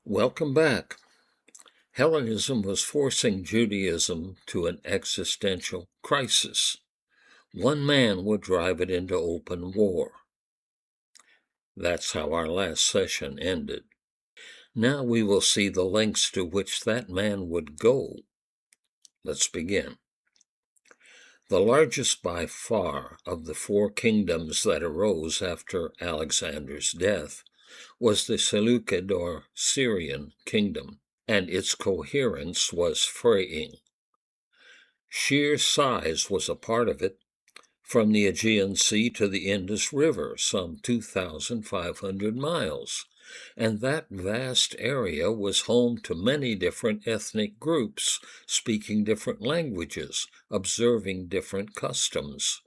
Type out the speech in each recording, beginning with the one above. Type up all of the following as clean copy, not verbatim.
Welcome back. Hellenism was forcing Judaism to an existential crisis. One man would drive it into open war. That's how our last session ended. Now we will see the lengths to which that man would go. Let's begin. The largest by far of the four kingdoms that arose after Alexander's death was the Seleucid or Syrian kingdom, and its coherence was fraying. Sheer size was a part of it, from the Aegean Sea to the Indus River, some 2,500 miles, and that vast area was home to many different ethnic groups, speaking different languages, observing different customs.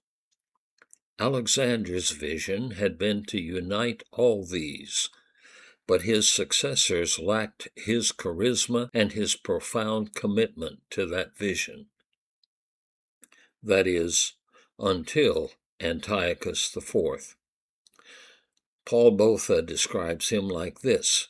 Alexander's vision had been to unite all these, but his successors lacked his charisma and his profound commitment to that vision. That is, until Antiochus IV. Paul Botha describes him like this: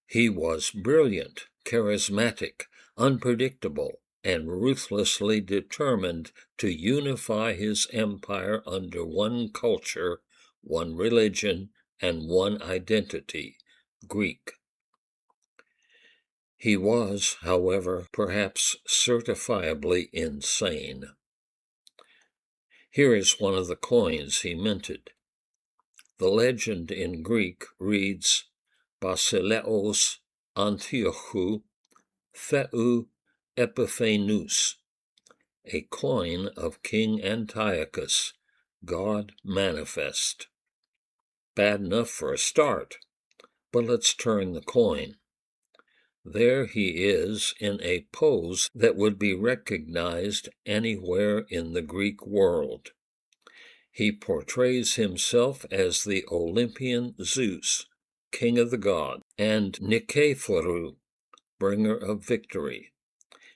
he was brilliant, charismatic, unpredictable, and ruthlessly determined to unify his empire under one culture, one religion, and one identity, Greek. He was, however, perhaps certifiably insane. Here is one of the coins he minted. The legend in Greek reads, Basileos Antiochou Theou Epiphaneus, a coin of King Antiochus, God manifest. Bad enough for a start, but let's turn the coin. There he is in a pose that would be recognized anywhere in the Greek world. He portrays himself as the Olympian Zeus, king of the gods, and Nikephoru, bringer of victory.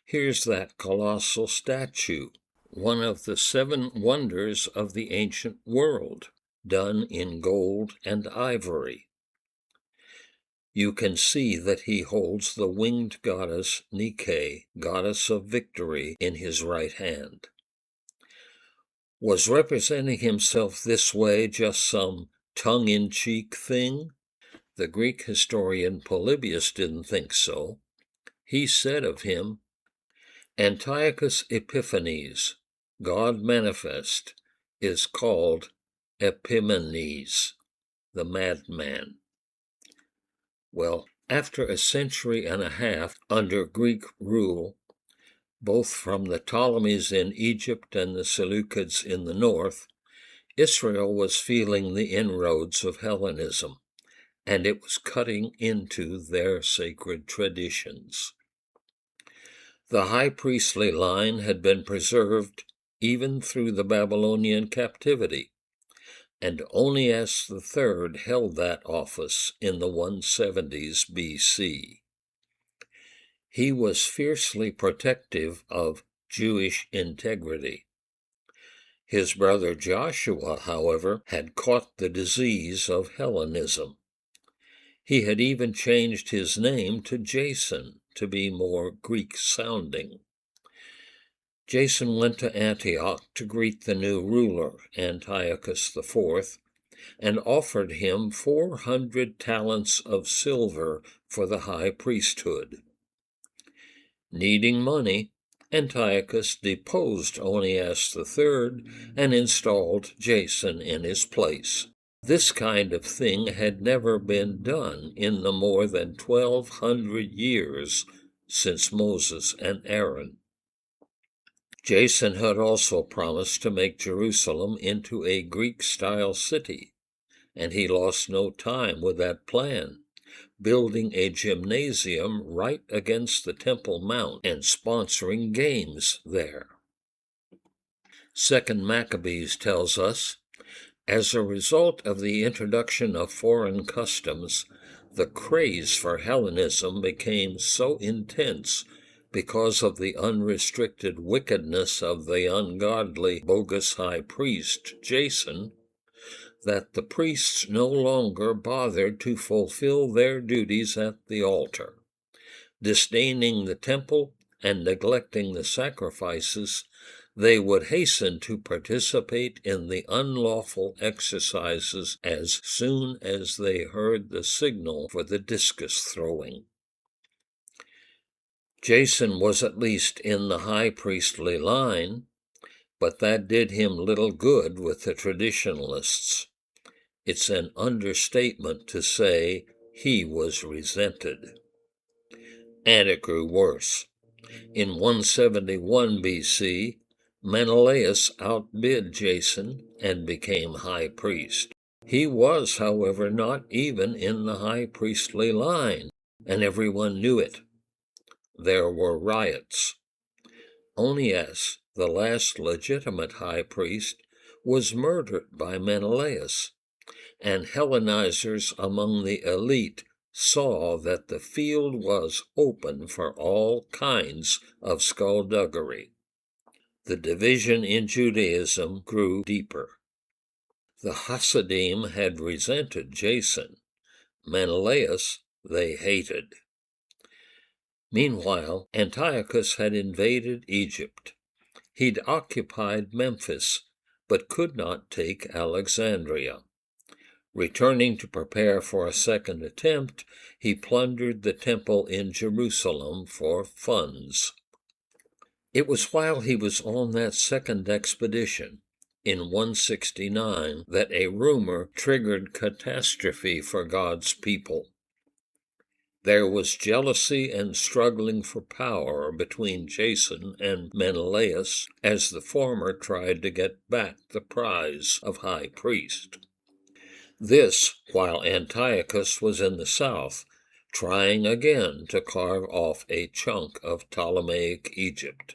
Here's that colossal statue, one of the 7 wonders of the ancient world, done in gold and ivory. You can see that he holds the winged goddess Nike, goddess of victory, in his right hand. Was representing himself this way just some tongue-in-cheek thing? The Greek historian Polybius didn't think so. He said of him, Antiochus Epiphanes, God manifest, is called Epimanes, the madman. Well, after a century and a half under Greek rule, both from the Ptolemies in Egypt and the Seleucids in the north, Israel was feeling the inroads of Hellenism, and it was cutting into their sacred traditions. The high priestly line had been preserved even through the Babylonian captivity, and Onias III held that office in the 170s BC. He was fiercely protective of Jewish integrity. His brother Joshua, however, had caught the disease of Hellenism. He had even changed his name to Jason to be more Greek-sounding. Jason went to Antioch to greet the new ruler, Antiochus IV, and offered him 400 talents of silver for the high priesthood. Needing money, Antiochus deposed Onias III and installed Jason in his place. This kind of thing had never been done in the more than 1,200 years since Moses and Aaron. Jason had also promised to make Jerusalem into a Greek-style city, and he lost no time with that plan, building a gymnasium right against the Temple Mount and sponsoring games there. 2 Maccabees tells us, as a result of the introduction of foreign customs, the craze for Hellenism became so intense because of the unrestricted wickedness of the ungodly, bogus high priest, Jason, that the priests no longer bothered to fulfill their duties at the altar. Disdaining the temple and neglecting the sacrifices, they would hasten to participate in the unlawful exercises as soon as they heard the signal for the discus throwing. Jason was at least in the high priestly line, but that did him little good with the traditionalists. It's an understatement to say he was resented. And it grew worse. In 171 BC, Menelaus outbid Jason and became high priest. He was, however, not even in the high priestly line, and everyone knew it. There were riots. Onias, the last legitimate high priest, was murdered by Menelaus, and Hellenizers among the elite saw that the field was open for all kinds of skullduggery. The division in Judaism grew deeper. The Hasidim had resented Jason. Menelaus they hated. Meanwhile, Antiochus had invaded Egypt. He'd occupied Memphis, but could not take Alexandria. Returning to prepare for a second attempt, he plundered the temple in Jerusalem for funds. It was while he was on that second expedition, in 169, that a rumor triggered catastrophe for God's people. There was jealousy and struggling for power between Jason and Menelaus, as the former tried to get back the prize of high priest. This while Antiochus was in the south, trying again to carve off a chunk of Ptolemaic Egypt.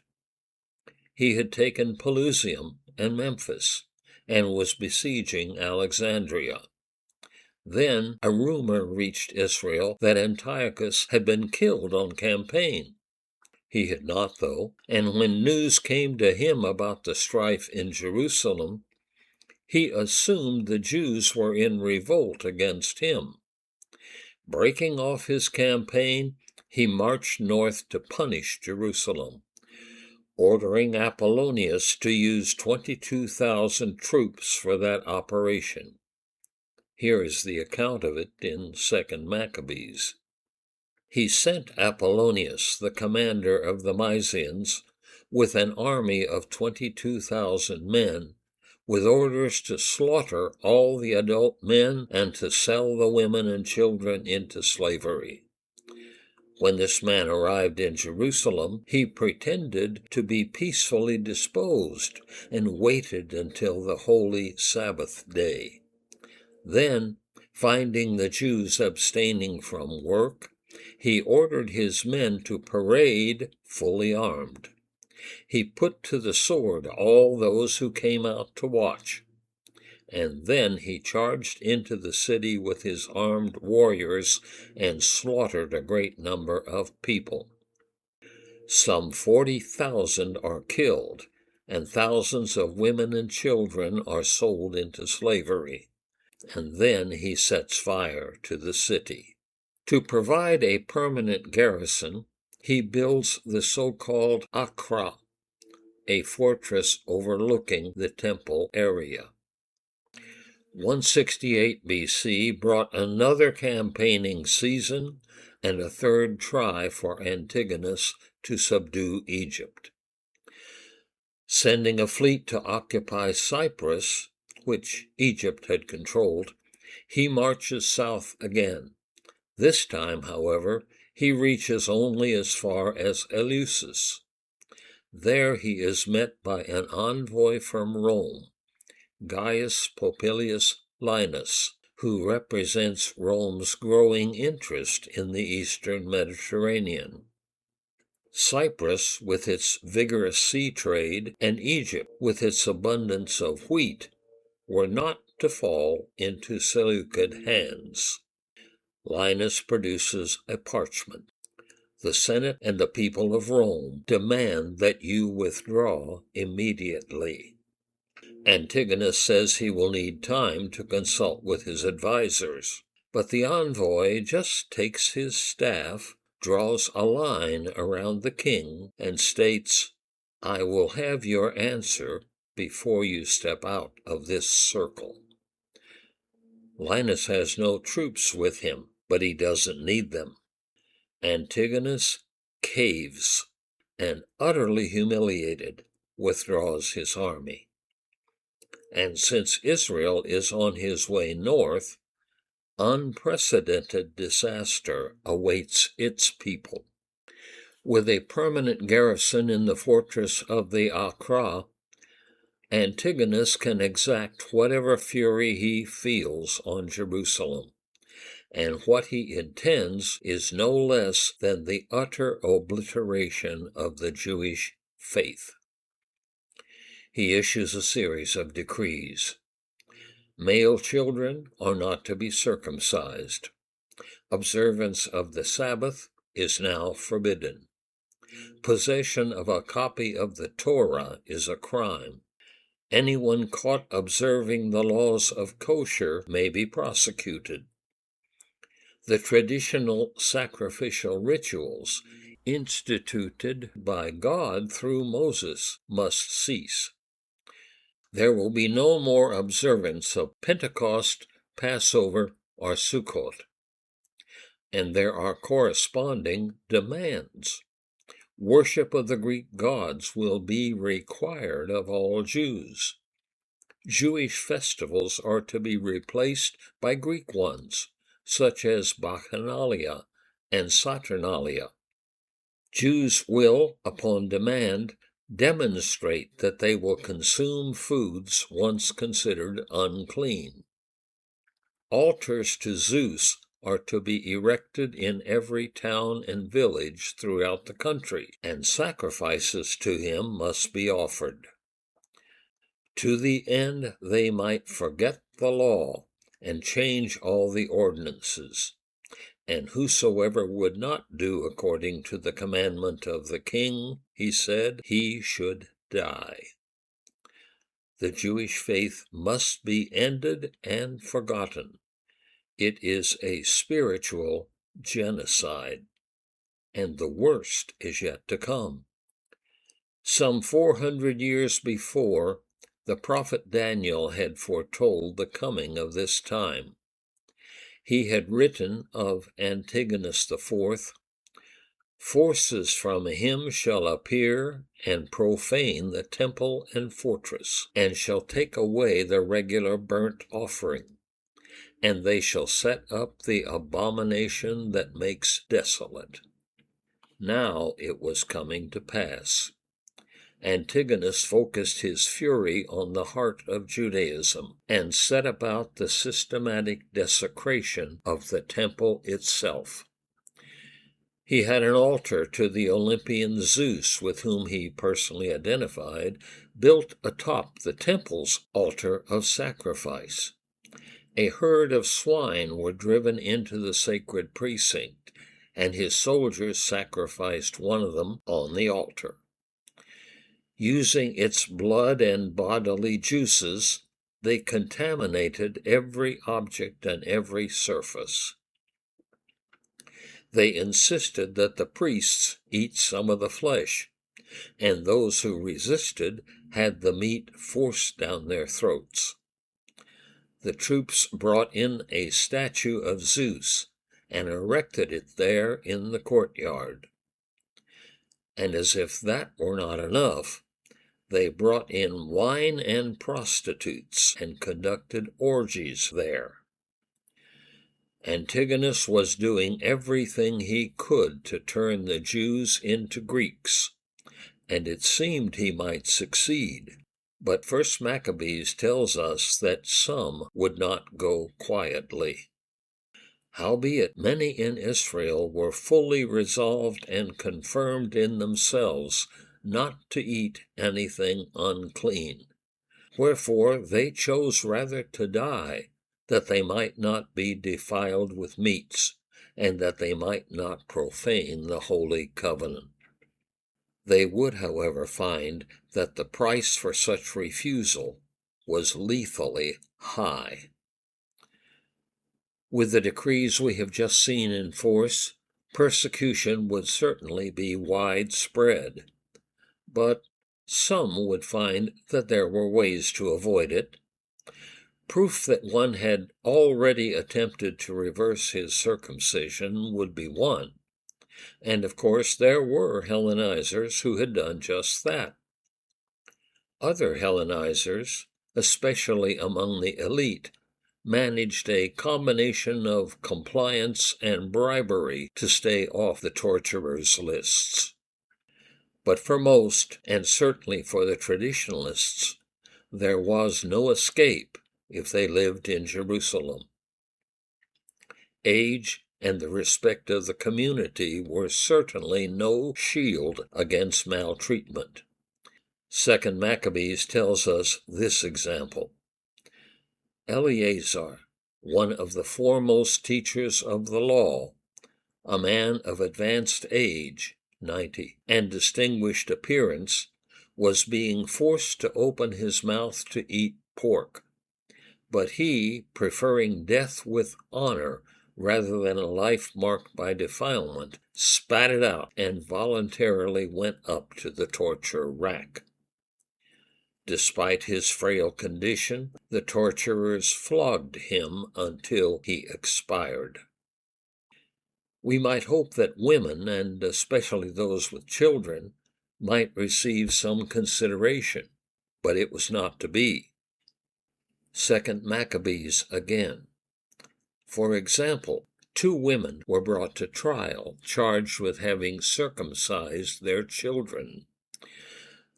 He had taken Pelusium and Memphis, and was besieging Alexandria. Then a rumor reached Israel that Antiochus had been killed on campaign. He had not, though, and when news came to him about the strife in Jerusalem, he assumed the Jews were in revolt against him. Breaking off his campaign, he marched north to punish Jerusalem, ordering Apollonius to use 22,000 troops for that operation. Here is the account of it in 2 Maccabees. He sent Apollonius, the commander of the Mysians, with an army of 22,000 men, with orders to slaughter all the adult men and to sell the women and children into slavery. When this man arrived in Jerusalem, he pretended to be peacefully disposed and waited until the holy Sabbath day. Then, finding the Jews abstaining from work, he ordered his men to parade fully armed. He put to the sword all those who came out to watch, and then he charged into the city with his armed warriors and slaughtered a great number of people. Some 40,000 are killed, and thousands of women and children are sold into slavery. And then he sets fire to the city. To provide a permanent garrison, he builds the so-called Acra, a fortress overlooking the temple area. 168 BC brought another campaigning season and a third try for Antigonus to subdue Egypt. Sending a fleet to occupy Cyprus, which Egypt had controlled, he marches south again. This time, however, he reaches only as far as Eleusis. There he is met by an envoy from Rome, Gaius Popilius Linus, who represents Rome's growing interest in the eastern Mediterranean. Cyprus, with its vigorous sea trade, and Egypt, with its abundance of wheat, were not to fall into Seleucid hands. Linus produces a parchment. The Senate and the people of Rome demand that you withdraw immediately. Antigonus says he will need time to consult with his advisors, but the envoy just takes his staff, draws a line around the king, and states, "I will have your answer before you step out of this circle." Linus has no troops with him, but he doesn't need them. Antigonus caves and, utterly humiliated, withdraws his army. And since Israel is on his way north, unprecedented disaster awaits its people. With a permanent garrison in the fortress of the Acra, Antigonus can exact whatever fury he feels on Jerusalem, and what he intends is no less than the utter obliteration of the Jewish faith. He issues a series of decrees. Male children are not to be circumcised. Observance of the Sabbath is now forbidden. Possession of a copy of the Torah is a crime. Anyone caught observing the laws of kosher may be prosecuted. The traditional sacrificial rituals instituted by God through Moses must cease. There will be no more observance of Pentecost, Passover, or Sukkot. And there are corresponding demands. Worship of the Greek gods will be required of all Jews. Jewish festivals are to be replaced by Greek ones, such as Bacchanalia and Saturnalia. Jews will, upon demand, demonstrate that they will consume foods once considered unclean. Altars to Zeus are to be erected in every town and village throughout the country, and sacrifices to him must be offered. To the end they might forget the law and change all the ordinances. And whosoever would not do according to the commandment of the king, he said, he should die. The Jewish faith must be ended and forgotten. It is a spiritual genocide, and the worst is yet to come. Some 400 years before, the prophet Daniel had foretold the coming of this time. He had written of Antiochus IV, "Forces from him shall appear and profane the temple and fortress, and shall take away the regular burnt offering, and they shall set up the abomination that makes desolate." Now it was coming to pass. Antigonus focused his fury on the heart of Judaism and set about the systematic desecration of the temple itself. He had an altar to the Olympian Zeus, with whom he personally identified, built atop the temple's altar of sacrifice. A herd of swine were driven into the sacred precinct, and his soldiers sacrificed one of them on the altar. Using its blood and bodily juices, they contaminated every object and every surface. They insisted that the priests eat some of the flesh, and those who resisted had the meat forced down their throats. The troops brought in a statue of Zeus and erected it there in the courtyard. And as if that were not enough, they brought in wine and prostitutes and conducted orgies there. Antigonus was doing everything he could to turn the Jews into Greeks, and it seemed he might succeed. But 1 Maccabees tells us that some would not go quietly. Howbeit many in Israel were fully resolved and confirmed in themselves not to eat anything unclean. Wherefore they chose rather to die, that they might not be defiled with meats, and that they might not profane the holy covenant. They would, however, find that the price for such refusal was lethally high. With the decrees we have just seen in force, persecution would certainly be widespread, but some would find that there were ways to avoid it. Proof that one had already attempted to reverse his circumcision would be one, and of course there were Hellenizers who had done just that. Other Hellenizers, especially among the elite, managed a combination of compliance and bribery to stay off the torturers' lists. But for most, and certainly for the traditionalists, there was no escape if they lived in Jerusalem. Age and the respect of the community were certainly no shield against maltreatment. 2 Maccabees tells us this example. Eleazar, one of the foremost teachers of the law, a man of advanced age, 90, and distinguished appearance, was being forced to open his mouth to eat pork. But he, preferring death with honor rather than a life marked by defilement, spat it out and voluntarily went up to the torture rack. Despite his frail condition, the torturers flogged him until he expired. We might hope that women, and especially those with children, might receive some consideration, but it was not to be. 2 Maccabees again. For example, 2 women were brought to trial, charged with having circumcised their children.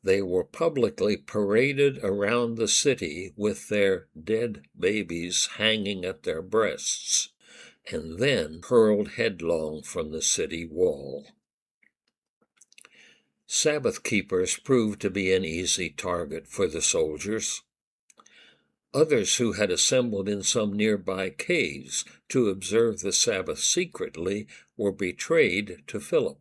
They were publicly paraded around the city with their dead babies hanging at their breasts, and then hurled headlong from the city wall. Sabbath keepers proved to be an easy target for the soldiers. Others who had assembled in some nearby caves to observe the Sabbath secretly were betrayed to Philip,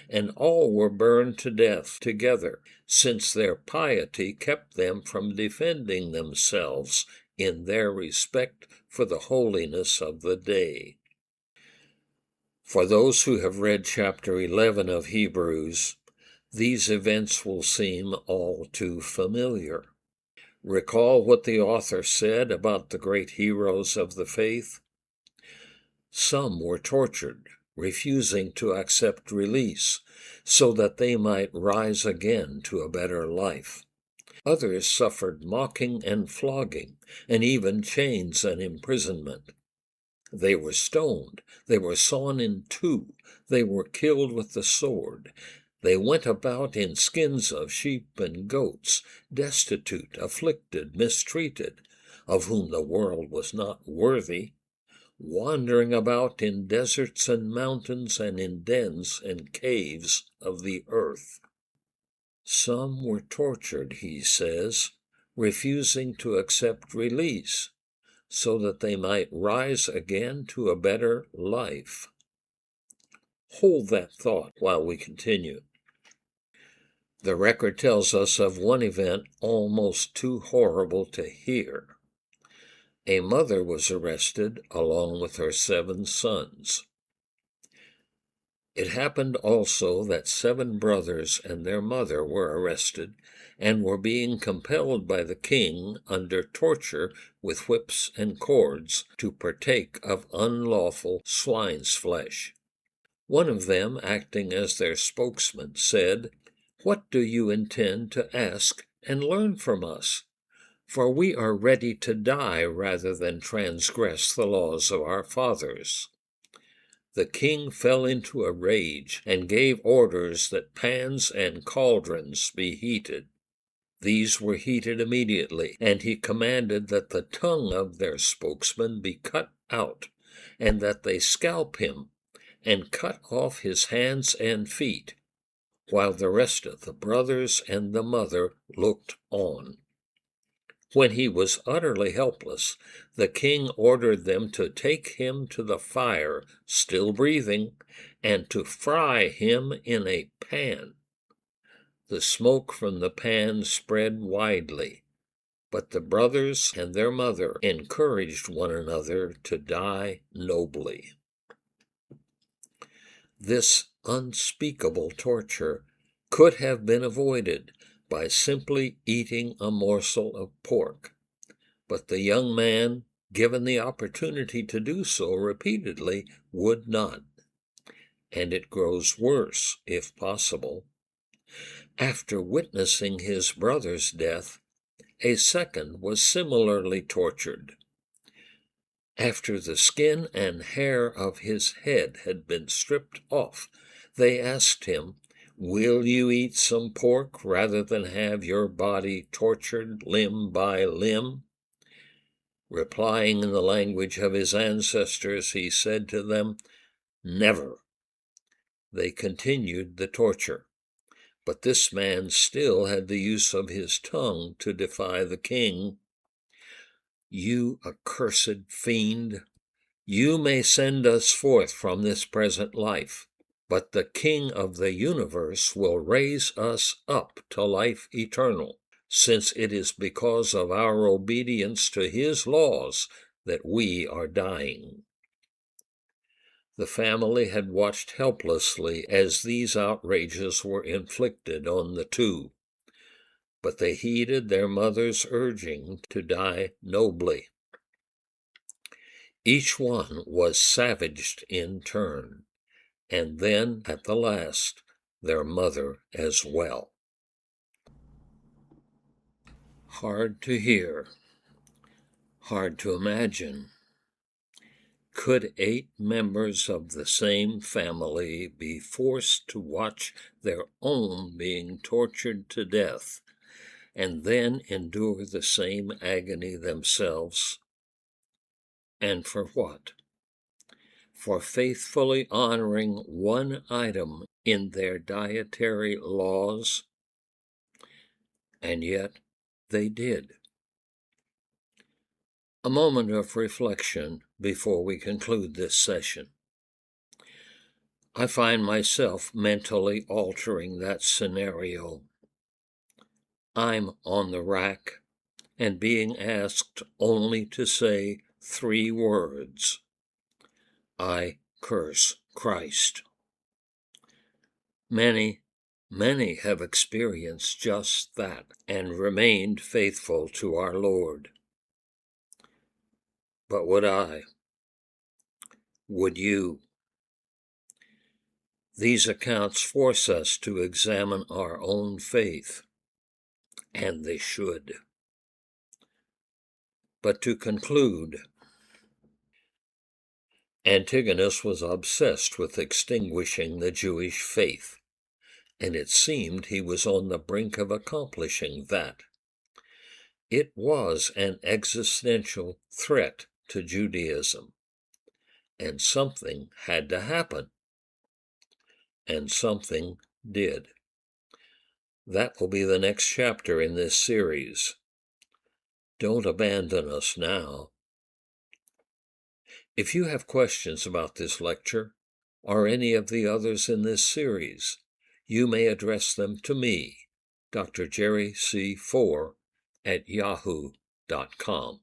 and all were burned to death together, since their piety kept them from defending themselves in their respect for the holiness of the day. For those who have read chapter 11 of Hebrews, these events will seem all too familiar. Recall what the author said about the great heroes of the faith. Some were tortured, refusing to accept release, so that they might rise again to a better life. Others suffered mocking and flogging, and even chains and imprisonment. They were stoned, they were sawn in two, they were killed with the sword. They went about in skins of sheep and goats, destitute, afflicted, mistreated, of whom the world was not worthy, wandering about in deserts and mountains and in dens and caves of the earth. Some were tortured, he says, refusing to accept release, so that they might rise again to a better life. Hold that thought while we continue. The record tells us of one event almost too horrible to hear. A mother was arrested along with her 7 sons. It happened also that 7 brothers and their mother were arrested and were being compelled by the king under torture with whips and cords to partake of unlawful swine's flesh. One of them, acting as their spokesman, said, "What do you intend to ask and learn from us? For we are ready to die rather than transgress the laws of our fathers." The king fell into a rage and gave orders that pans and cauldrons be heated. These were heated immediately, and he commanded that the tongue of their spokesman be cut out, and that they scalp him and cut off his hands and feet, while the rest of the brothers and the mother looked on. When he was utterly helpless, the king ordered them to take him to the fire, still breathing, and to fry him in a pan. The smoke from the pan spread widely, but the brothers and their mother encouraged one another to die nobly. This unspeakable torture could have been avoided by simply eating a morsel of pork, but the young man, given the opportunity to do so repeatedly, would not. And it grows worse, if possible. After witnessing his brother's death, a second was similarly tortured. After the skin and hair of his head had been stripped off, they asked him, "Will you eat some pork rather than have your body tortured limb by limb?" Replying in the language of his ancestors, he said to them, "Never." They continued the torture, but this man still had the use of his tongue to defy the king. "You accursed fiend, you may send us forth from this present life, but the King of the universe will raise us up to life eternal, since it is because of our obedience to his laws that we are dying." The family had watched helplessly as these outrages were inflicted on the two, but they heeded their mother's urging to die nobly. Each one was savaged in turn, and then, at the last, their mother as well. Hard to hear, hard to imagine. Could 8 members of the same family be forced to watch their own being tortured to death, and then endure the same agony themselves? And for what? For faithfully honoring one item in their dietary laws? And yet they did. A moment of reflection before we conclude this session. I find myself mentally altering that scenario. I'm on the rack and being asked only to say 3 words: I curse Christ. Many have experienced just that and remained faithful to our Lord. But would I? Would you? These accounts force us to examine our own faith, and they should. But to conclude, Antigonus was obsessed with extinguishing the Jewish faith, and it seemed he was on the brink of accomplishing that. It was an existential threat to Judaism, and something had to happen. And something did. That will be the next chapter in this series. Don't abandon us now. If you have questions about this lecture, or any of the others in this series, you may address them to me, Dr. Jerry C. 4 at yahoo.com.